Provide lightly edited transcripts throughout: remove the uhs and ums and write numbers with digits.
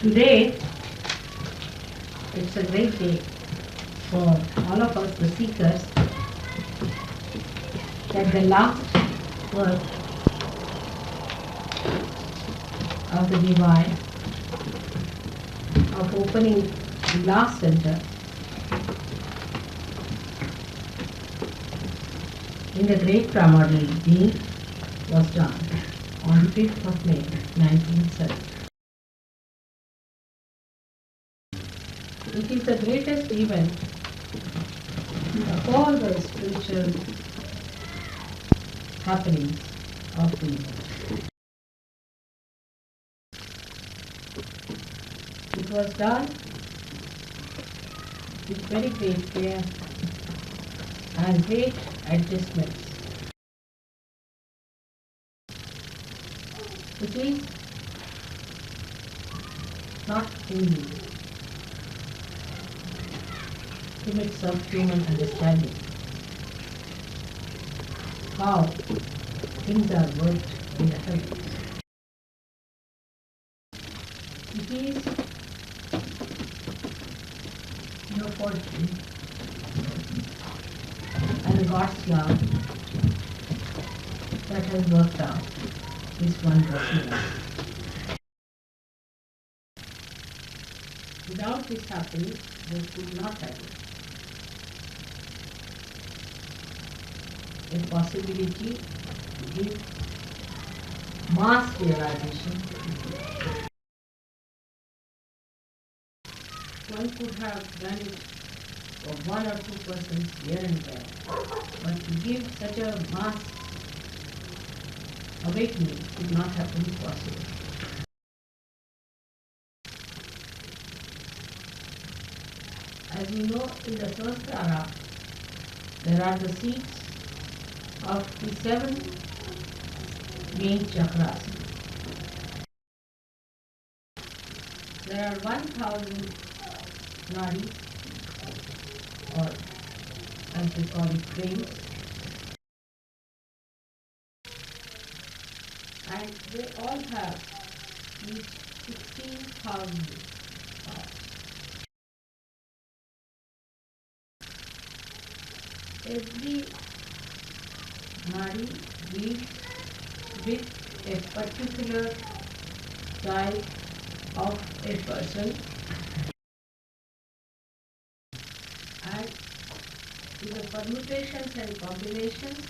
Today, it's a great day for all of us, the seekers, that the last work of the Divine, of opening the last center in the great primordial being was done on 5th of May 1970. It is the greatest event of all the spiritual happenings of the universe. It was done with very great care and great adjustments. It is not in the limits of human understanding how things are worked in the heavens. It is your fortune and God's love that has worked out this wondrous miracle. Without this happening, there could not have been a possibility to give mass realization. One could have done it for 1 or 2 persons here and there, but to give such a mass awakening could not have been possible. As you know, in the Sahasrara, there are the seats of the 7 main chakras. There are 1000 nadis, or as we call it, brains, and they all have each 16,000 parts. Every nadi deals with a particular type of a person and with the permutations and combinations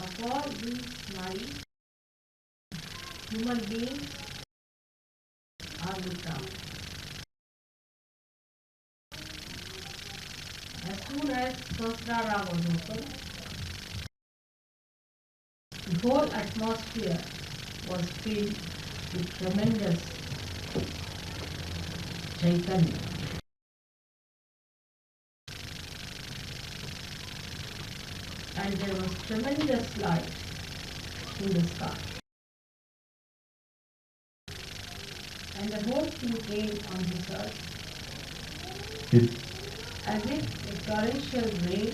of all these nadis, human beings are looked after. As soon as Sahasrara was opened, the whole atmosphere was filled with tremendous Chaitanya. And there was tremendous light in the sky. And the whole thing came on this earth as if a torrential rain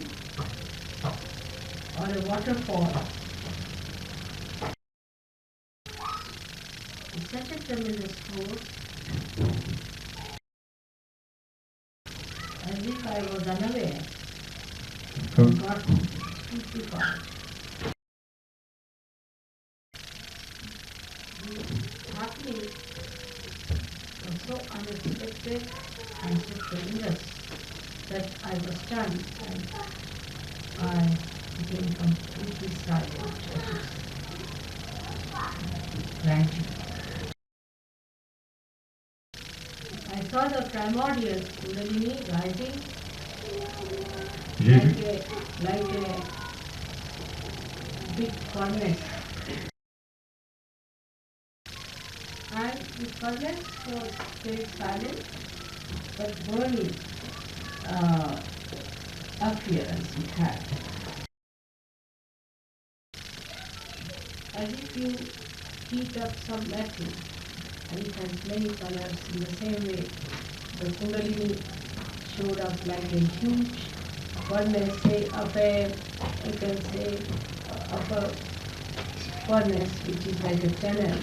or a waterfall. With such a tremendous force, as if I was unaware and got stupefied. The happening was so unexpected and so tremendous that I was stunned and I became completely silent. Gratitude. I saw the primordial Kundalini rising like a big furnace. And the furnace was very silent but burning appearance it had. As if you heat up some metal and it has many colors. In the same way, the Kundalini showed up like a huge furnace, say up a, you can say, up a furnace which is like a tunnel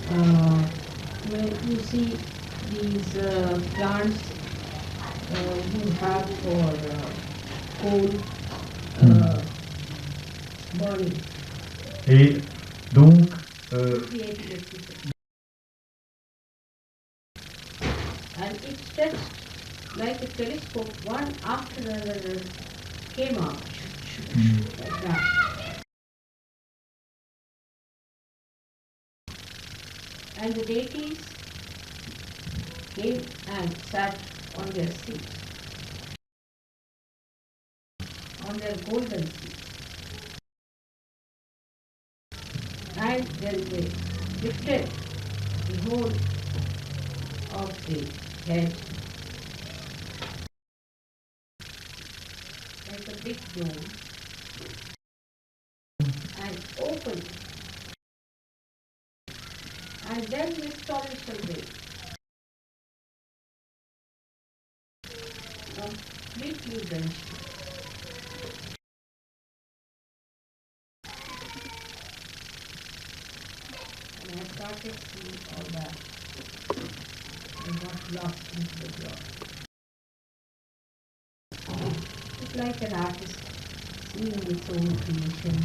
When you see these plants you have for coal burning. Et donc, Create electricity. And it stretched like a telescope, one after another came out, like that. And the deities came and sat on their seats, on their golden seats. And then they lifted the whole of the head like a big dome and opened, and then the astonishment way completely drenched. And I started seeing all that and got lost into the joy. It's like an artist seeing its own creation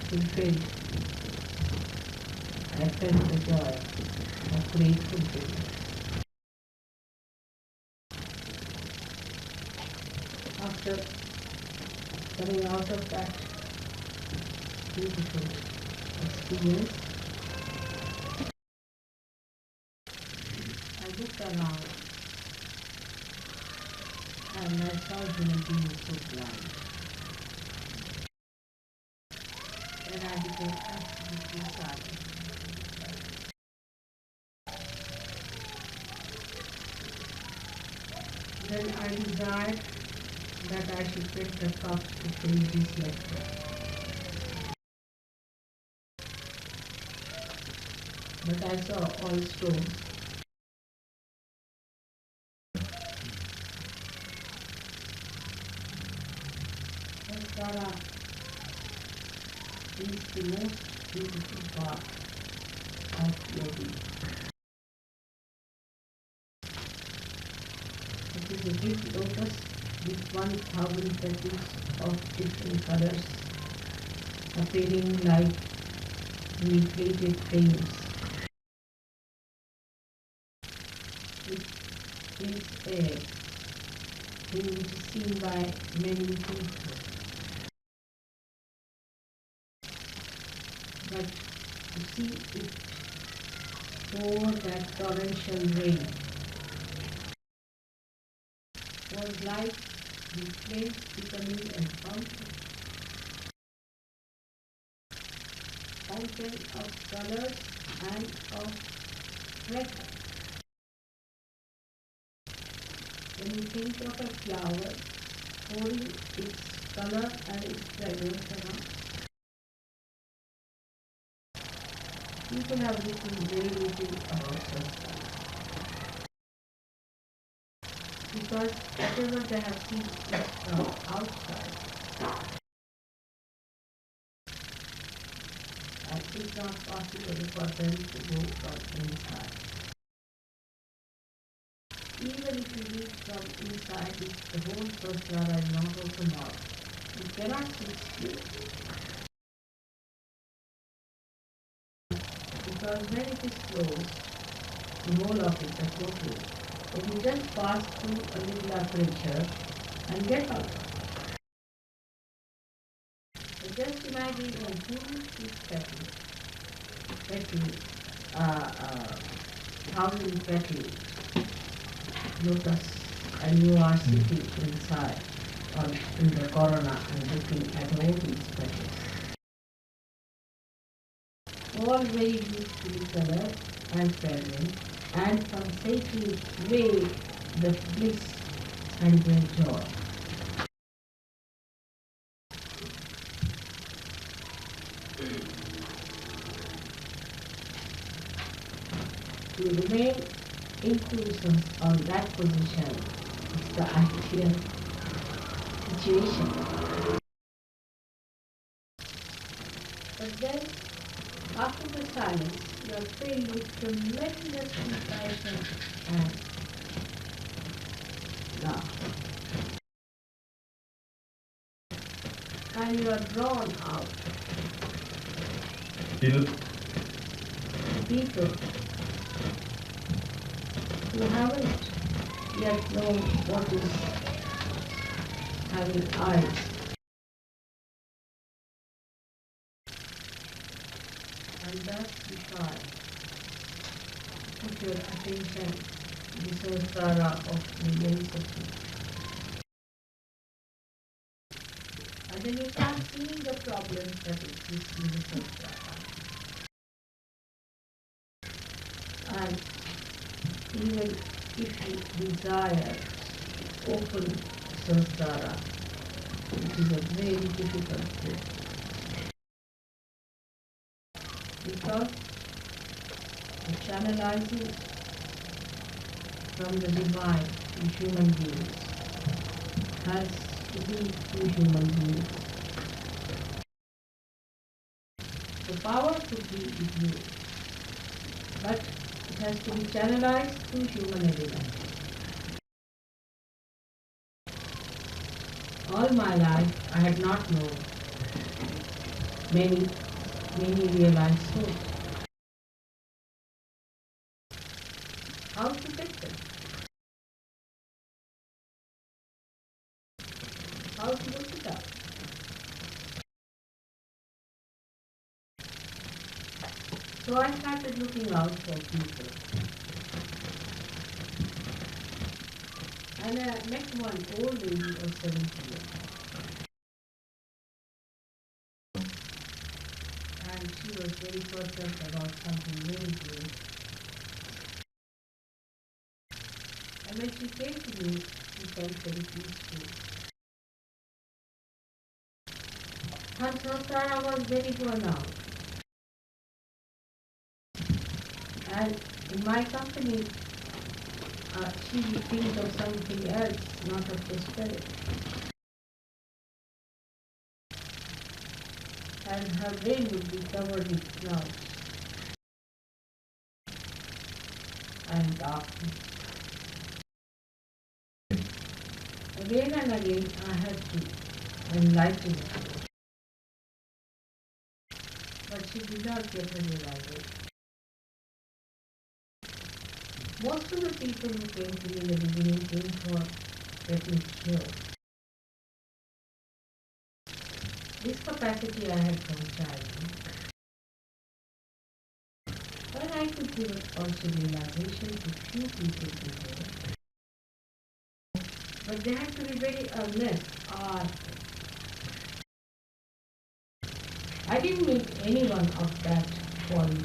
fulfilled. I felt the joy of great fulfillment. After coming out of that beautiful experience, I looked around and I saw human beings so blind. And I became absolutely silent. Then I desired that I should get the cup to fill this nectar. But I saw all stones. Sahasrara is the most beautiful part of yogi. It is a big lotus with 1,000 petals of different colors, appearing like inflated flames. It is a thing which is seen by many people. But to see it over that torrential rain was like the flames becoming a fountain of colors and of fragrance. When you think of a flower pouring its color and its fragrance around, people have written very little about Sahasrar. Because whatever they have seen is from outside, and it's not possible for them to go from inside. Even if you read from inside, if the whole Sahasrara is not open out, you cannot see its beauty. Because when it is closed, the whole of it is totally, then you just pass through a little aperture and get out. So just imagine a huge petal, 1,000 petal lotus, and you are sitting inside or in the corona and looking at all these petals. All very beautifully colored and fragrant, and pulsating away the bliss and the joy. To remain inclusive on that position is the ideal situation. But then After the silence, you are filled with tremendous compassion and love. And you are drawn out till people who haven't yet known what is having eyes. And thus you try to put your attention to the Sahasrara of millions of people. And then you start seeing the problems that exist in the Sahasrara. And even if you desire open Sahasrara, it is a very difficult thing. Because the channelizing from the divine to human beings has to be through human beings. The power could be with you, but it has to be channelized through human element. All my life I had not known many realized souls. How to get them? How to look it up? So I started looking out for people. And I met one old lady of 70 years. And she was very perturbed about something very great. And when she came to me, she felt very peaceful. Her Sahasrara was very worn out. And in my company, she would think of something else, not of the spirit. And her brain would be covered with clouds and darkness. Again and again I had to enlighten her. But she did not get a realization. Most of the people who came to me in the beginning came for getting cured. This capacity I had from childhood. But I could give also realization to few people before. But they had to be very earnest. I didn't meet anyone of that quality.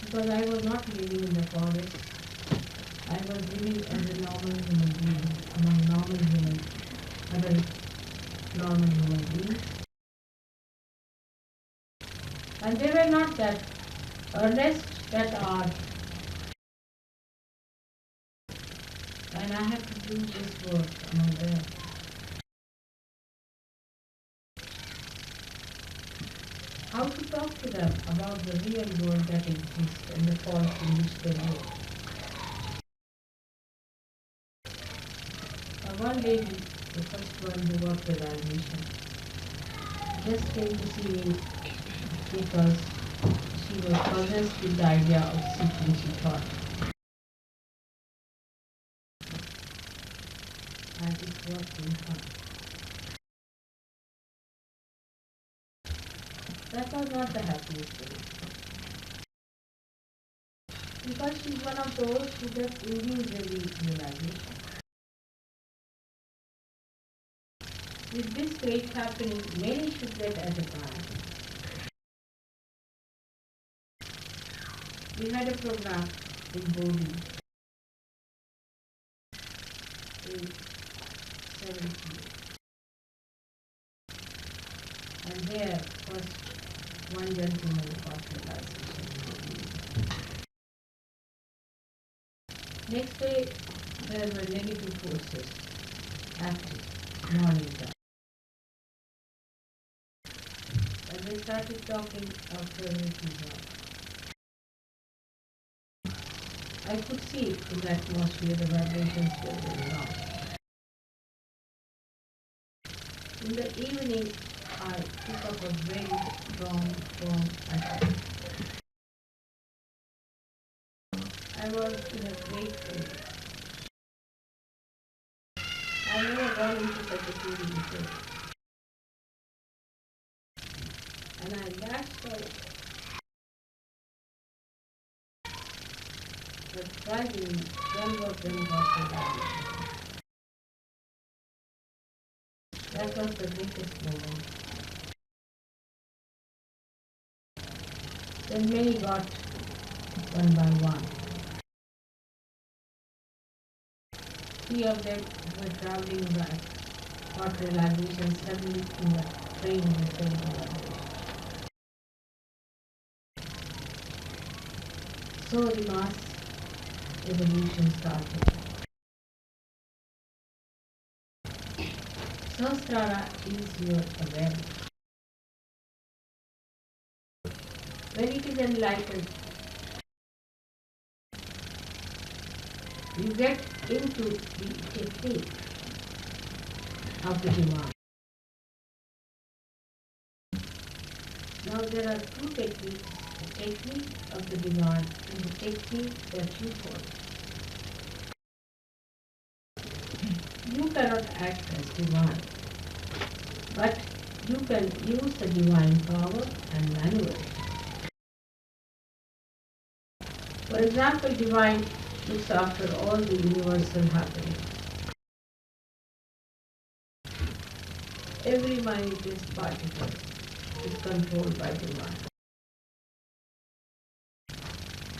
Because I was not living in the forest. I was living as a normal human being among other normal human beings. And they were not that earnest, that art. And I had to do this work among them. How to talk to them about the real world that exists and the forest in which they live. One lady, the first one who worked with our mission, just came to see me because she was possessed with the idea of seeking, she thought. And it worked in her. That was not the happiest thing. Because she's one of those who gets individually realization. With this fate happening, many should get at a time. We had a program in Bodhi in 70. And there first one gentleman got realization. Next day there were negative forces active, morning time. And they started talking after Puja. I could see in the atmosphere the vibrations were going on. In the evening, I took up a very strong Ashram. I was in a great mood. I never gone into such a feeling before. And I latched out the driving 12 of them got the vibration. That was the greatest moment. Then many got one by one. 3 of them were traveling back, got realization suddenly in the train returning. So the mass evolution started. Sahasrara is your awareness. When it is enlightened, you get into the technique of the divine. Now there are 2 techniques, the technique of the divine and the technique that you follow. You cannot act as divine, but you can use the divine power and maneuver it. For example, divine looks after all the universal happenings. Every minutest particle is controlled by divine.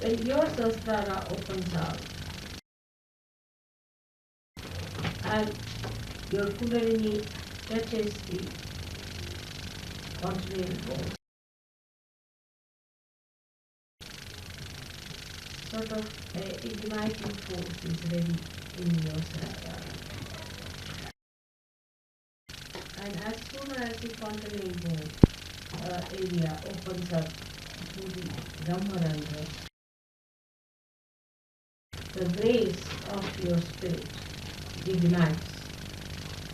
When your Sahasrara opens out and your Kundalini touches the continental bone, sort of igniting force is ready in your Sahasrara. And as soon as the continental bone area opens up to the Brahmaranga, the grace of your spirit ignites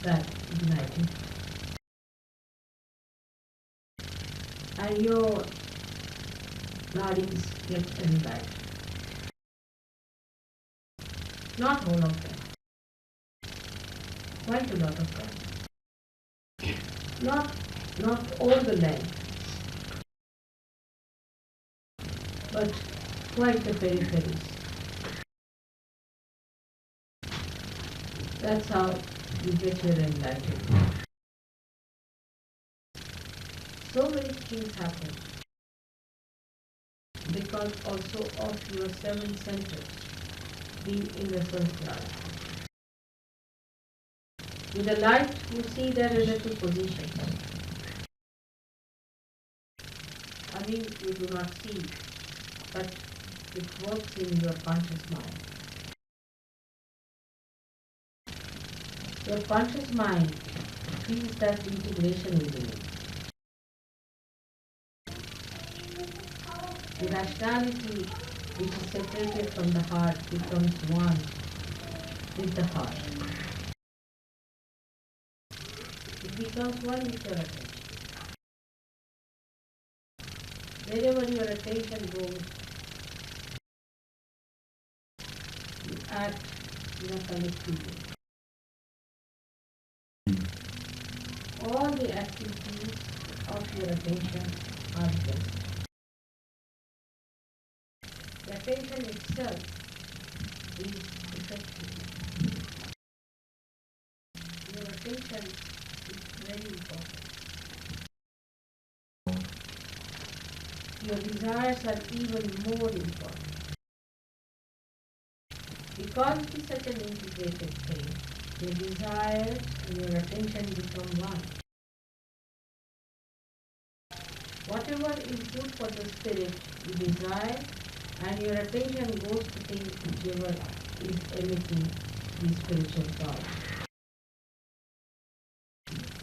that igniting. And your nadis get enlightened. Not all of them. Quite a lot of them. Not all the length, but quite the peripheries. That's how you get your enlightenment. So many things happen because also of your 7 centers being in the Sahasrara. With the light, you see there are 2 positions. I mean, you do not see, but it works in your conscious mind. Your conscious mind feels that integration within it. The rationality which is separated from the heart becomes one with the heart. It becomes one with your attention. Wherever your attention goes, you act in a collectivity. All the activities of your attention are just. The attention itself is effective. Your attention is very important. Your desires are even more important. Because it is such an integrated thing, your desires and your attention become one. Whatever is good for the spirit, you desire, and your attention goes to things whichever is emitting the spiritual power.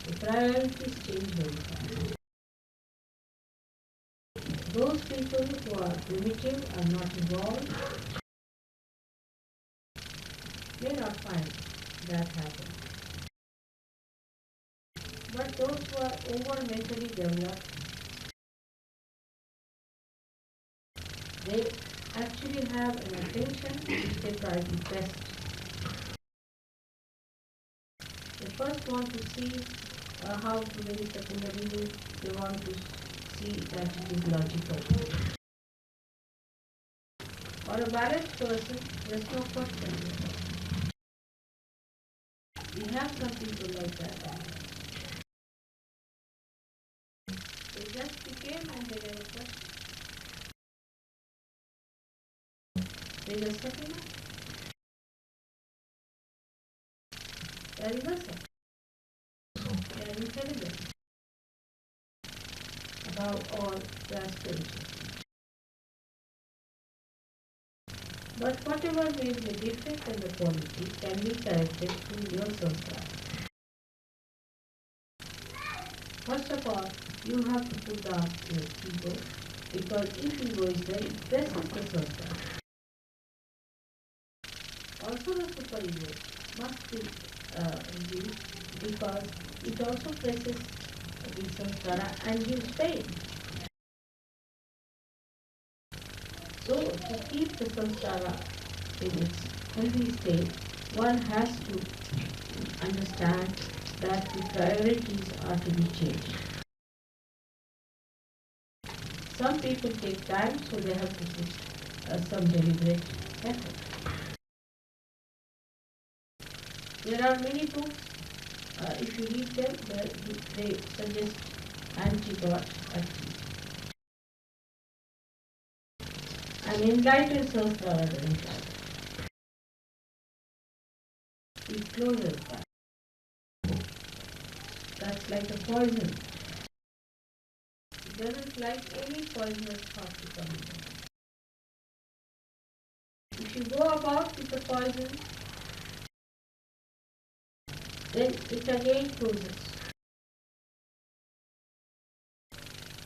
The priorities change very fast. Those people who are primitive and not evolved may not find that happen. But those who are over mentally developed, they actually have an attention which they try to test. They first want to see how to raise the Kundalini. They want to see that it is logical. For a balanced person, there is no question. We have some people like that. They just became and they never questioned. They just settle up. They are innocent. They are intelligent about all the aspirations. But whatever may be the defect and the quality can be corrected through your Sahasrar. First of all, you have to put down your ego, because if ego is there, it presses the Sahasrar. Also the super ego must be reduced, because it also presses the Sahasrara and gives pain. So to keep the Sahasrara in its healthy state, one has to understand that the priorities are to be changed. Some people take time, so they have to put some deliberate effort. There are many books, if you read them, they suggest anti-God attitude. An enlightened Sahasrara doesn't like it. It closes that. That's like a poison. It doesn't like any poisonous thought to come in. If you go about with the poison, then it again closes.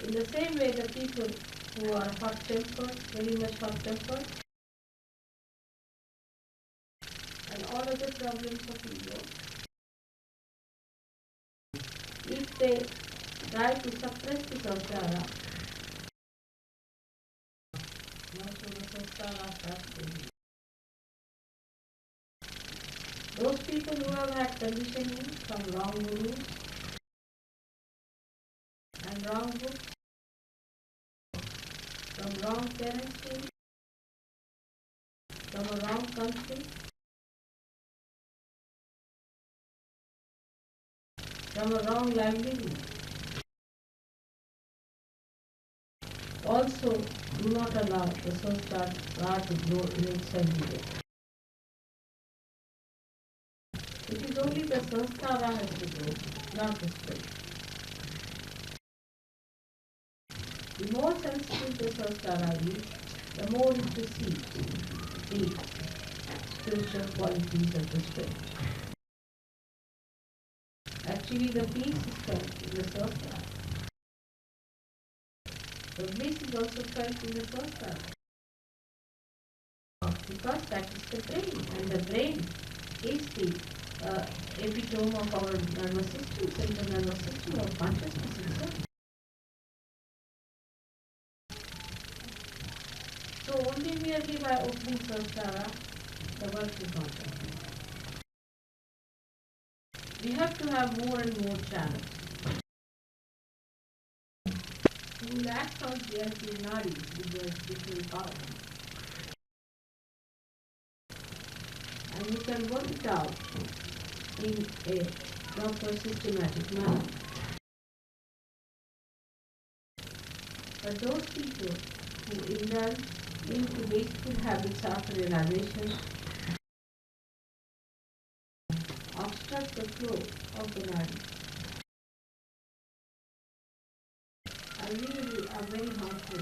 In the same way, the people who are hot-tempered, very much hot-tempered, and all other problems of ego, if they try to suppress the Sahasrara, most of the Sahasrara starts changing. Those people who have had conditioning from wrong gurus and wrong books, from wrong parenting, from a wrong country, from a wrong livelihood, also do not allow the Sahasrara to grow in its healthy way. It is only the Sahasrara has to grow, not the spirit. The more sensitive the Sahasrara is, the more it receives the spiritual qualities of the spirit. Actually, the peace is felt in the Sahasrara. The bliss is also felt in the Sahasrara. Because that is the brain, and the brain is the epitome of our nervous system, central nervous system, or consciousness itself. So only merely by opening Sahasrara, the work is not done. We have to have more and more channels. We will act out the nadis with their different powers. And you can work it out in a proper systematic manner. But those people who indulge into wasteful habits after realization obstruct the flow of the nadi and really are very harmful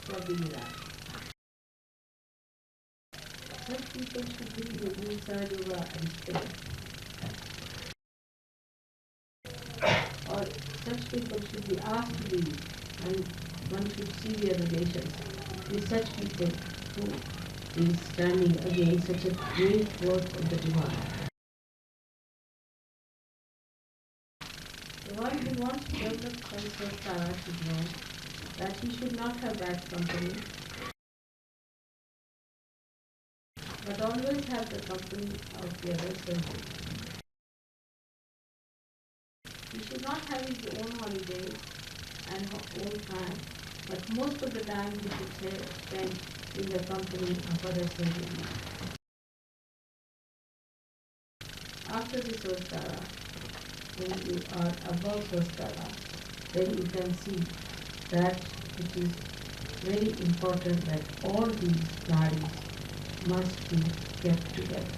for the Iraq. Such people should be doing SahajaYoga and spirit. Or such people should be asked to leave, and one should severe relations with such people who is standing against such a great work of the divine. The one who wants to develop Sahasrara should know that he should not have bad company, but always have the company of the other servants. He should not have his own holidays and own time, but most of the time he should spend in the company of other servants. After the Sahasrara, when you are above Sahasrara, then you can see that it is very important that all these bodies must be kept together.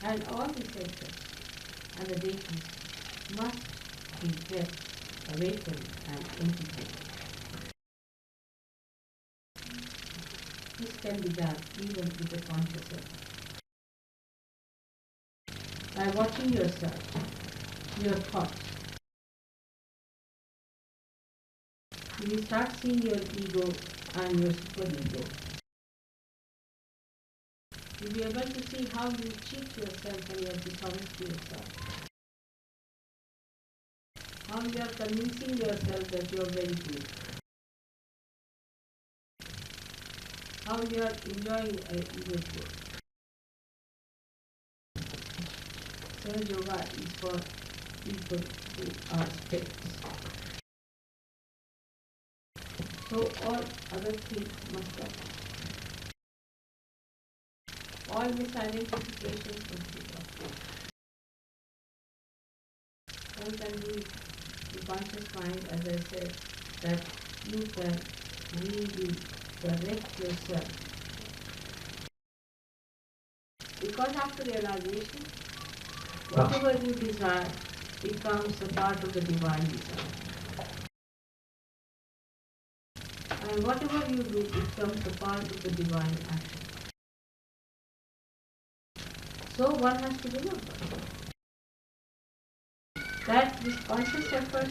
And all the centers and the deities must be kept awakened and integrated. This can be done even with a conscious effort. By watching yourself, your thoughts, you will start seeing your ego and your superego. You'll be able to see how you cheat yourself and you are dishonest to yourself. How you are convincing yourself that you are very good. How you are enjoying a ego trip. SahajaYoga is for people who are spirits. So all other things must stop. All misidentifications must be dropped. One can do it with conscious mind, as I said, that you can really correct yourself. Because after realization, whatever you desire becomes a part of the divine desire. And whatever you do becomes a part of the divine action. So one has to remember that with conscious effort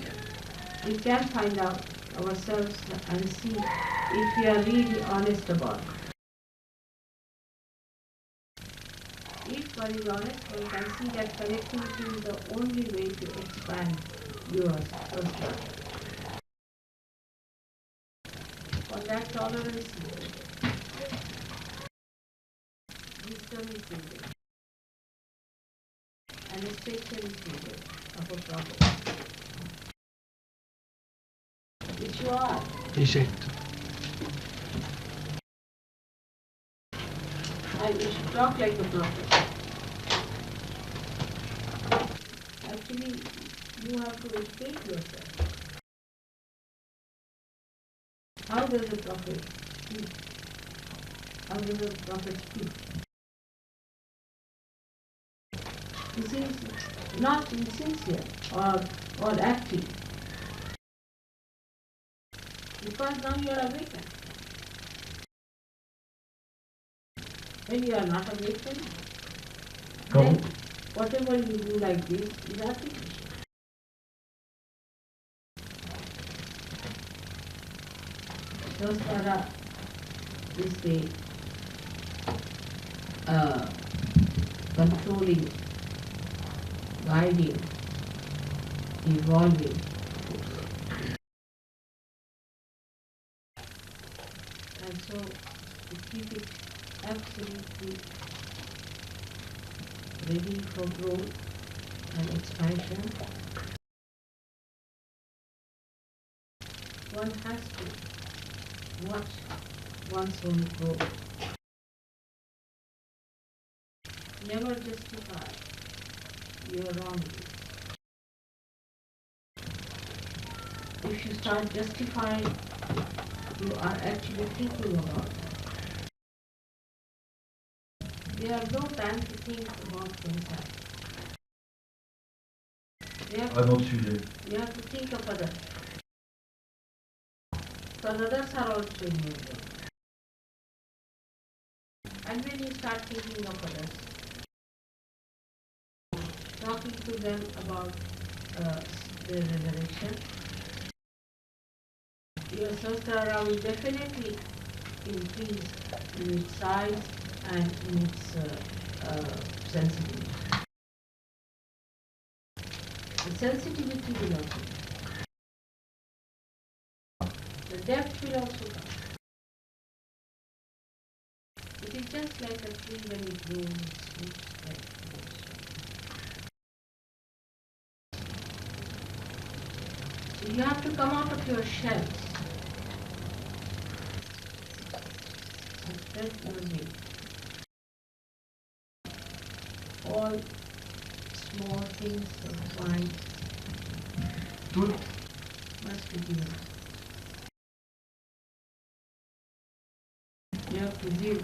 we can find out ourselves and see if we are really honest about it. If one is honest, one can see that connectivity is the only way to expand your personality. For that tolerance is needed. Wisdom is needed. And restriction is needed of a problem. Which you are. Esatto. And you should talk like a prophet. Actually, you have to educate yourself. How does a prophet speak? How does a prophet speak? This is not insincere or active. Because now you are awakened. When you are not awakened, then whatever you do like this is artificial. Sahasrara is the controlling, guiding, evolving force. And so to keep it absolutely ready for growth and expansion, one has to watch one's own growth. Never justify your wrongdoing. If you start justifying, you are actually thinking about it. You have no time to think about themselves. Un autre sujet. You have to think of others. Because others are also in your way. And when you start thinking of others, talking to them about their resurrection, your Sahasrara will definitely increase in its size and in its sensitivity. The sensitivity will also come. The depth will also come. It is just like a tree when it grows, its roots get more strong. So you have to come out of your shells and spread your wings. All small things of mind must be given. You have to live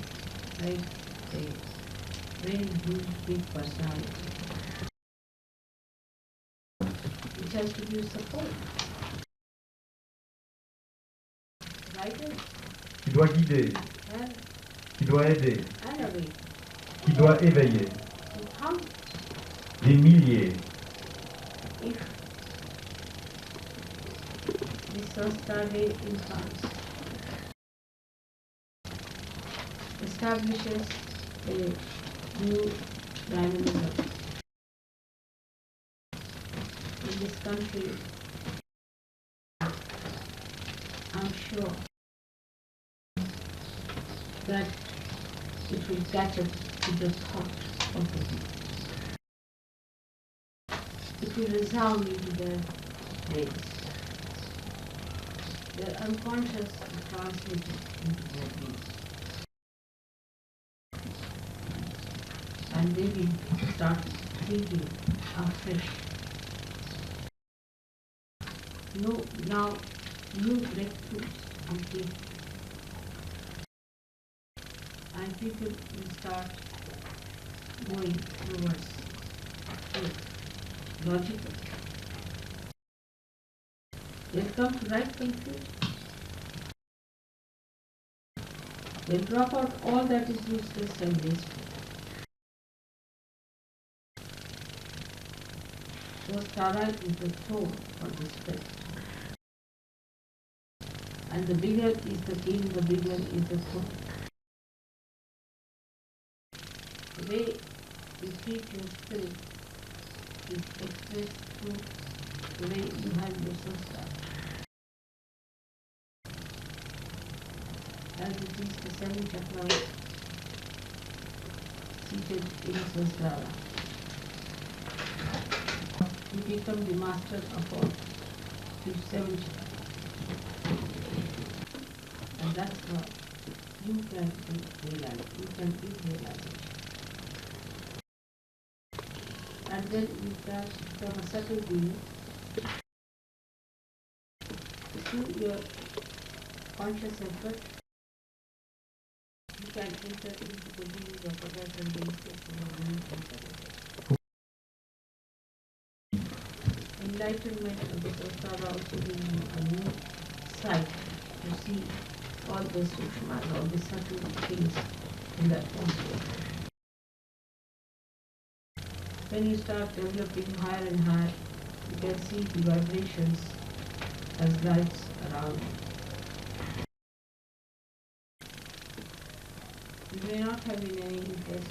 like a very huge, big personality, which has to give you support. Guidance. Qui doit guider, And, qui doit aider, and away. qui doit éveiller. So come Des milliers. if the Sahasrara in France establishes a new dynamism in this country, I'm sure that it will catch up to the thought of the people. It will resound into their brains. Their unconscious will translate it into their brains. And they will start thinking afresh. No, now new breakthroughs will take, and people will start going towards faith, logical. They'll come to right conclusion. They'll drop out all that is useless and wasteful. Sahasrara is the throne for the spirit. And the bigger is the king, the bigger is the throne. The way you treat your spirit is expressed through the way you have your Sahasrara. As it is the 7 chakras seated in Sahasrara. You become the master of all the 7 chakras. And that's how you can realize, you can be realization. And then you can from a subtle being through your conscious effort, you can enter into the beings of others and the enlightenment of the Sahasrara also gives you a new sight to see all the sukshmas, all the subtle things in the atmosphere. When you start developing higher and higher, you can see the vibrations as lights around you. You may not have been any interest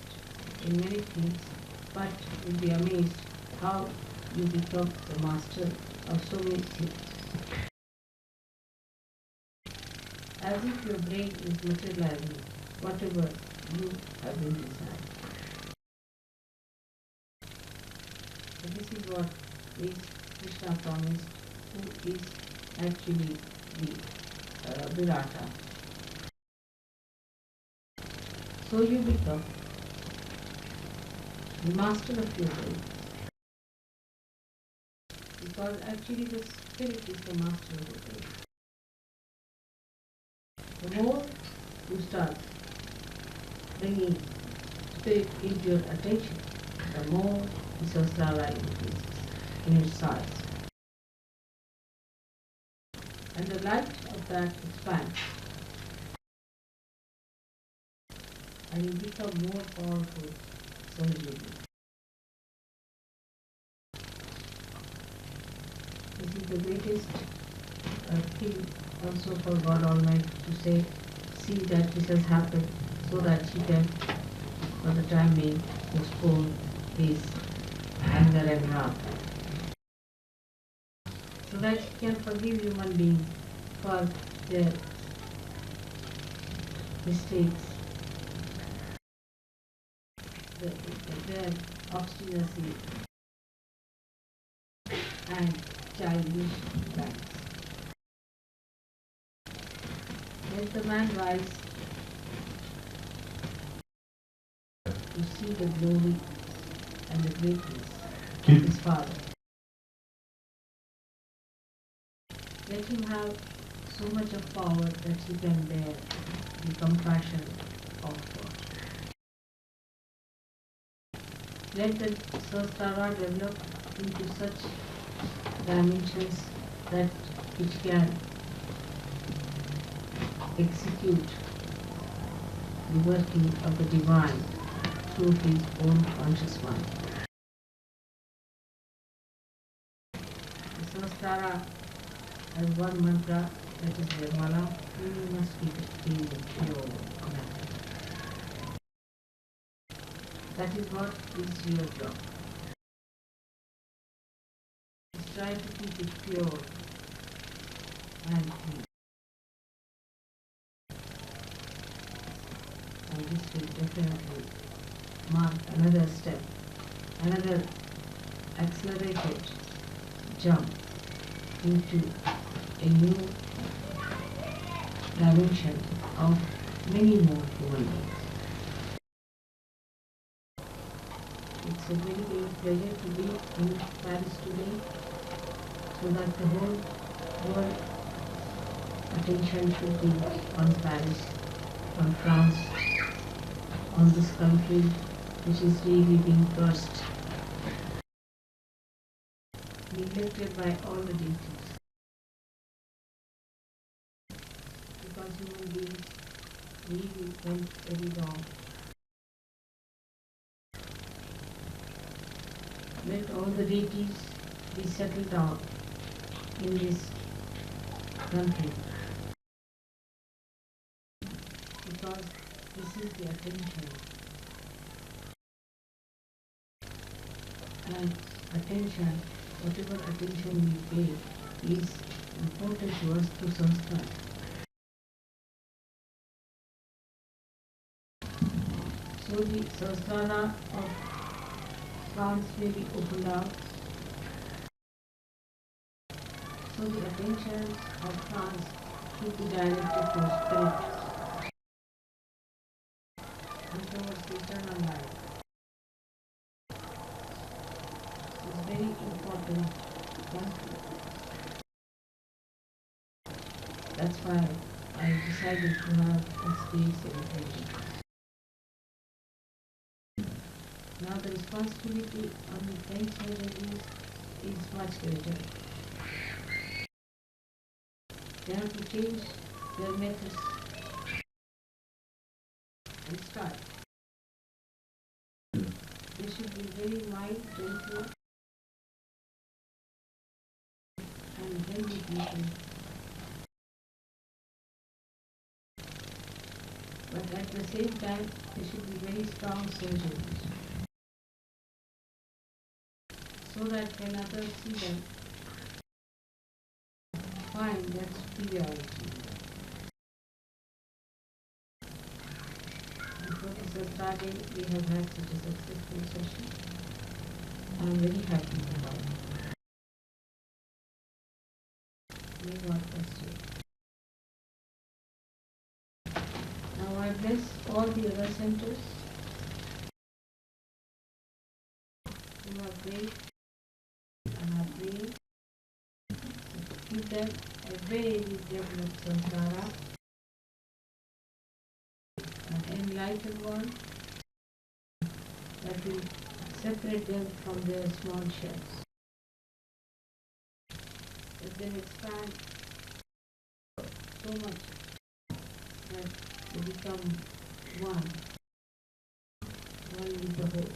in many things, but you'll be amazed how you become the master of so many things. As if your brain is materializing whatever you have been desiring. So this is what is Krishna promised, who is actually the Virata. So you become the master of your brain. Because actually the spirit is the master of the brain. The more you start bringing spirit into your attention, the more the Sahasrara increases in its size. And the light of that expands. And you become more powerful SahajaYoga. This is the greatest a thing also for God Almighty to say, see that this has happened, so that He can, for the time being, postpone His anger and wrath. So that He can forgive human beings for their mistakes, their obstinacy and childish acts. Let the man rise to see the glory and the greatness of his Father. Let him have so much of power that he can bear the compassion of God. Let the Sahasrara develop into such dimensions that it can execute the working of the divine through his own conscious mind. The Sahasrara has one mantra, that is Nirmala. You must keep it clean and pure matter. That is what is your job. Just try to keep it pure and clean. And this will definitely mark another step, another accelerated jump into a new dimension of many more human beings. It's a very great pleasure to be in Paris today, so that the whole world attention should be on Paris, on France, on this country which is really being cursed, neglected by all the deities. Because human beings really went very wrong. Let all the deities be settled down in this country, because this is the attention, and attention, whatever attention we pay, is important to us through sanskar. So the Sahasrara of France may be opened out. So the attention of France should be directed to spirit and towards the eternal life. It's very important country. That's why I decided to have a state celebration. Now the responsibility on the French refugees is much greater. They have to change their methods and start. They should be very mild, gentle, and very people. But at the same time, they should be very strong surgeons, so that when others see them, find that superiority. Before this is starting, we have had such a successful session. I am very happy about it. May God bless you. Now I bless all the other centers who are great and are praying. Give them a very developed samsara, an enlightened one that will separate them from their small shells. Let them expand so much that they become one with the whole.